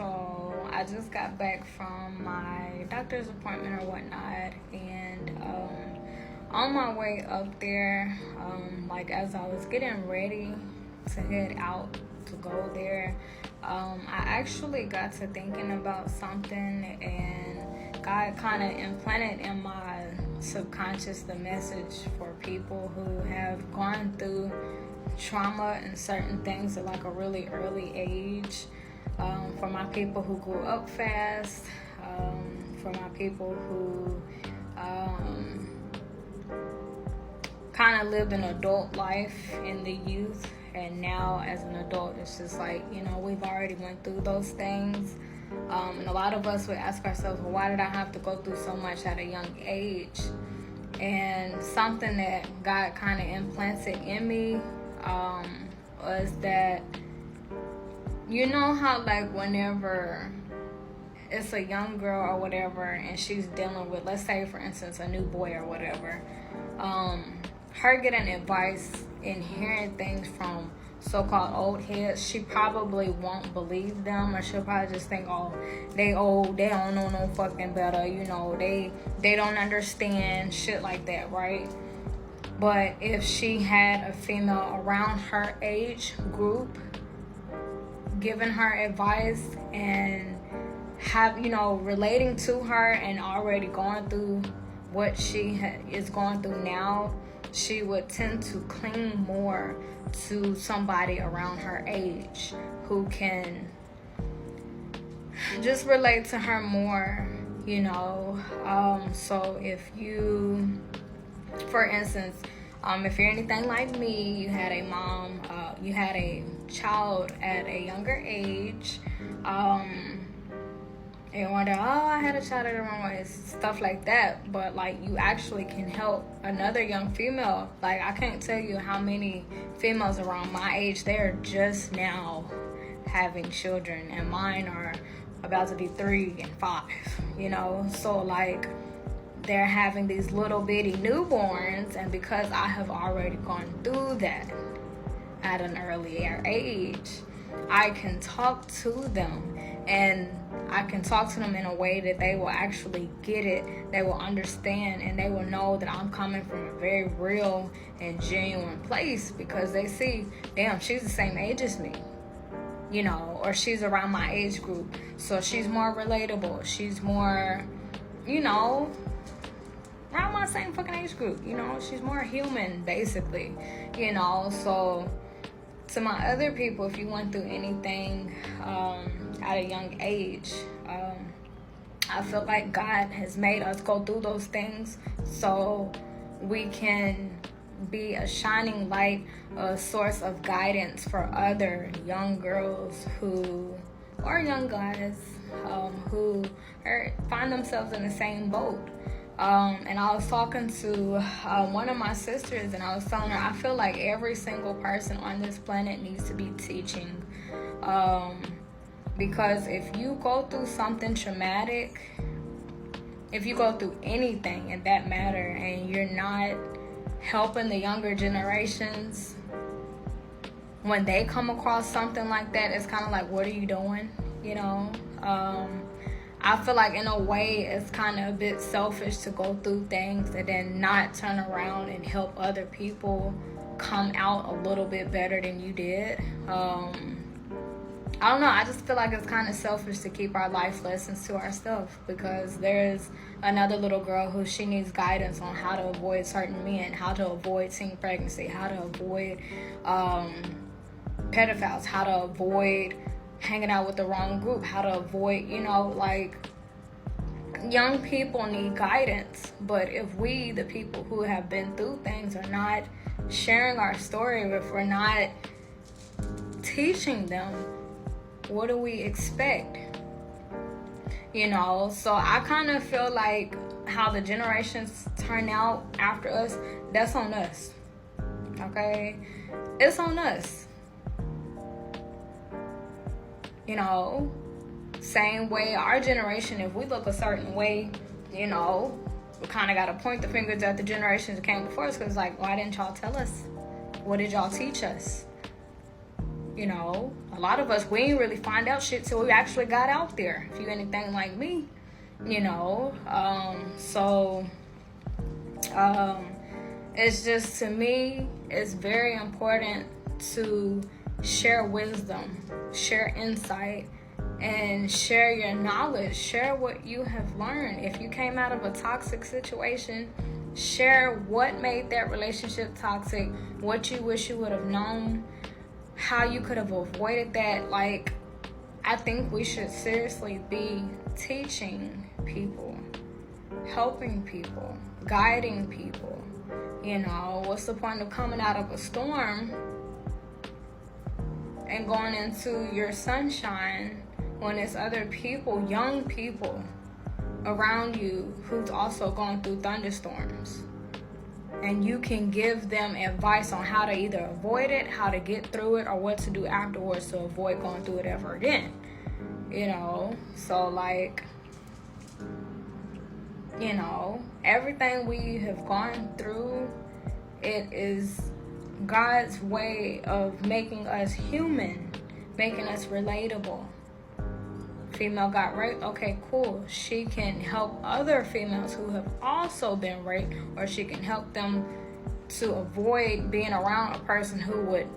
So I just got back from my doctor's appointment or whatnot, and on my way up there, like as I was getting ready to head out to go there, I actually got to thinking about something, and God kind of implanted in my subconscious the message for people who have gone through trauma and certain things at like a really early age. For my people who grew up fast, for my people who kind of lived an adult life in the youth, and now as an adult it's just like, we've already went through those things, and a lot of us would ask ourselves, well, why did I have to go through so much at a young age? And something that God kind of implanted in me was that, how like whenever it's a young girl or whatever and she's dealing with, let's say for instance, a new boy or whatever, her getting advice and hearing things from so-called old heads, she probably won't believe them, or she'll probably just think, oh, they old, they don't know no fucking better, they don't understand, shit like that, right? But if she had a female around her age group giving her advice and relating to her and already going through what she is going through now, she would tend to cling more to somebody around her age who can just relate to her more, so if you, for instance, if you're anything like me, you had a mom, you had a child at a younger age, and you wonder, I had a child at the wrong way, stuff like that. But like, you actually can help another young female. Like, I can't tell you how many females around my age, they're just now having children, and mine are about to be 3 and 5, so like, they're having these little bitty newborns, and because I have already gone through that at an earlier age, I can talk to them, and I can talk to them in a way that they will actually get it, they will understand, and they will know that I'm coming from a very real and genuine place, because they see, damn, she's the same age as me, or she's around my age group, so she's more relatable, she's more, around my same fucking age group, she's more human, basically, so to my other people, if you went through anything at a young age, I feel like God has made us go through those things so we can be a shining light, a source of guidance for other young girls or young guys who find themselves in the same boat. And I was talking to one of my sisters, and I was telling her, I feel like every single person on this planet needs to be teaching. Because if you go through something traumatic, if you go through anything in that matter, and you're not helping the younger generations, when they come across something like that, it's kind of like, what are you doing? I feel like in a way it's kind of a bit selfish to go through things and then not turn around and help other people come out a little bit better than you did. I don't know, I just feel like it's kind of selfish to keep our life lessons to ourselves, because there's another little girl who she needs guidance on how to avoid certain men, how to avoid teen pregnancy, how to avoid pedophiles, how to avoid hanging out with the wrong group, how to avoid, young people need guidance. But if we, the people who have been through things, are not sharing our story, if we're not teaching them, what do we expect? So I kind of feel like how the generations turn out after us, that's on us. Okay? It's on us. Same way our generation, if we look a certain way, we kind of got to point the fingers at the generations that came before us, because like, why didn't y'all tell us? What did y'all teach us? You know, a lot of us, we ain't really find out shit till we actually got out there, if you anything like me, you know. It's just, to me, it's very important to share wisdom, share insight, and share your knowledge, share what you have learned. If you came out of a toxic situation, share what made that relationship toxic, what you wish you would have known, how you could have avoided that. Like, I think we should seriously be teaching people, helping people, guiding people. You know, what's the point of coming out of a storm and going into your sunshine when there's other people, young people around you who's also going through thunderstorms? And you can give them advice on how to either avoid it, how to get through it, or what to do afterwards to avoid going through it ever again. You know, so like, you know, everything we have gone through, it is God's way of making us human, making us relatable. Female got raped, okay, cool. She can help other females who have also been raped, or she can help them to avoid being around a person who would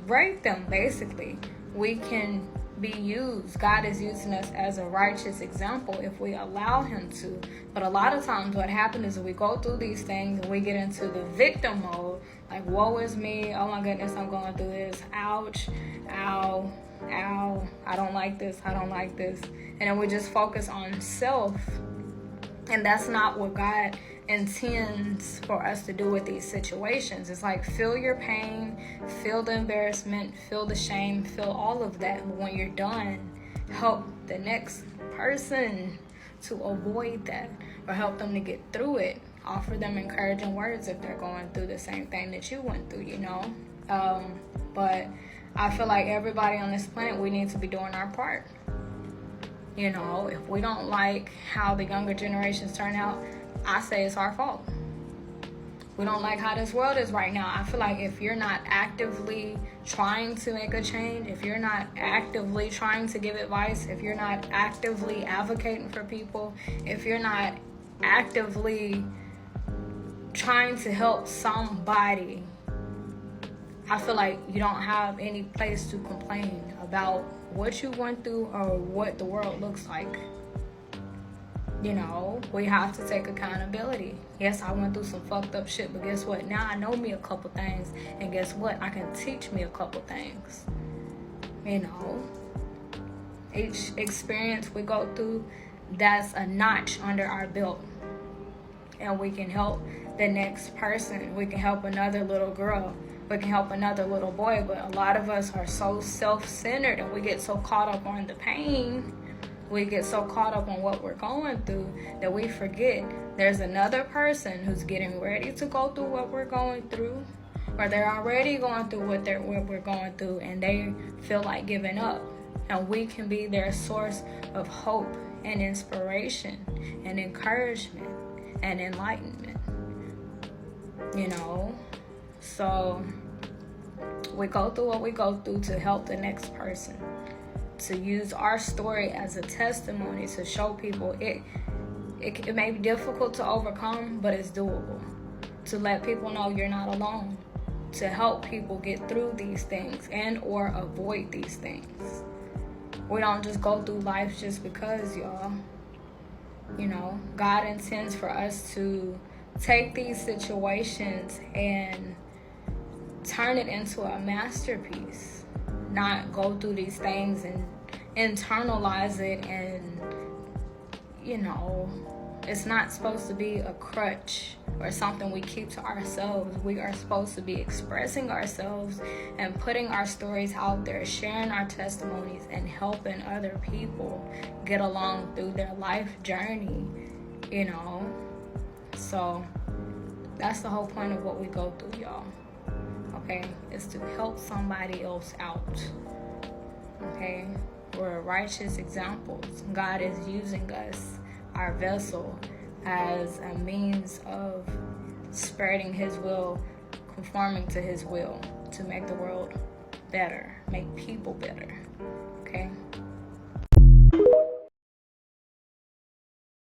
rape them, basically. We can be used. God is using us as a righteous example if we allow him to. But a lot of times what happens is we go through these things and we get into the victim mode, like, woe is me, oh my goodness, I'm going through this, ouch, ow, ow, I don't like this, I don't like this. And then we just focus on self. And that's not what God intends for us to do with these situations. It's like, feel your pain, feel the embarrassment, feel the shame, feel all of that. But when you're done, help the next person to avoid that, or help them to get through it. Offer them encouraging words if they're going through the same thing that you went through, you know. But I feel like everybody on this planet, we need to be doing our part. You know, if we don't like how the younger generations turn out, I say it's our fault. We don't like how this world is right now. I feel like if you're not actively trying to make a change, if you're not actively trying to give advice, if you're not actively advocating for people, if you're not actively trying to help somebody, I feel like you don't have any place to complain about what you went through or what the world looks like. You know, we have to take accountability. Yes, I went through some fucked up shit, but guess what? Now I know me a couple things, and guess what? I can teach me a couple things. You know, each experience we go through, that's a notch under our belt. And we can help the next person. We can help another little girl. We can help another little boy. But a lot of us are so self-centered, and we get so caught up on the pain, we get so caught up on what we're going through, that we forget there's another person who's getting ready to go through what we're going through, or they're already going through what we're going through, and they feel like giving up. And we can be their source of hope and inspiration and encouragement and enlightenment. You know, so we go through what we go through to help the next person, to use our story as a testimony to show people it may be difficult to overcome, but it's doable. To let people know you're not alone. To help people get through these things and or avoid these things. We don't just go through life just because, y'all. You know, God intends for us to take these situations and turn it into a masterpiece. Not go through these things and internalize it, and, you know, it's not supposed to be a crutch or something we keep to ourselves. We are supposed to be expressing ourselves and putting our stories out there, sharing our testimonies, and helping other people get along through their life journey, you know. So that's the whole point of what we go through, y'all. Okay, is to help somebody else out. Okay, we're righteous examples. God is using us, our vessel, as a means of spreading his will, conforming to his will, to make the world better, make people better. Okay?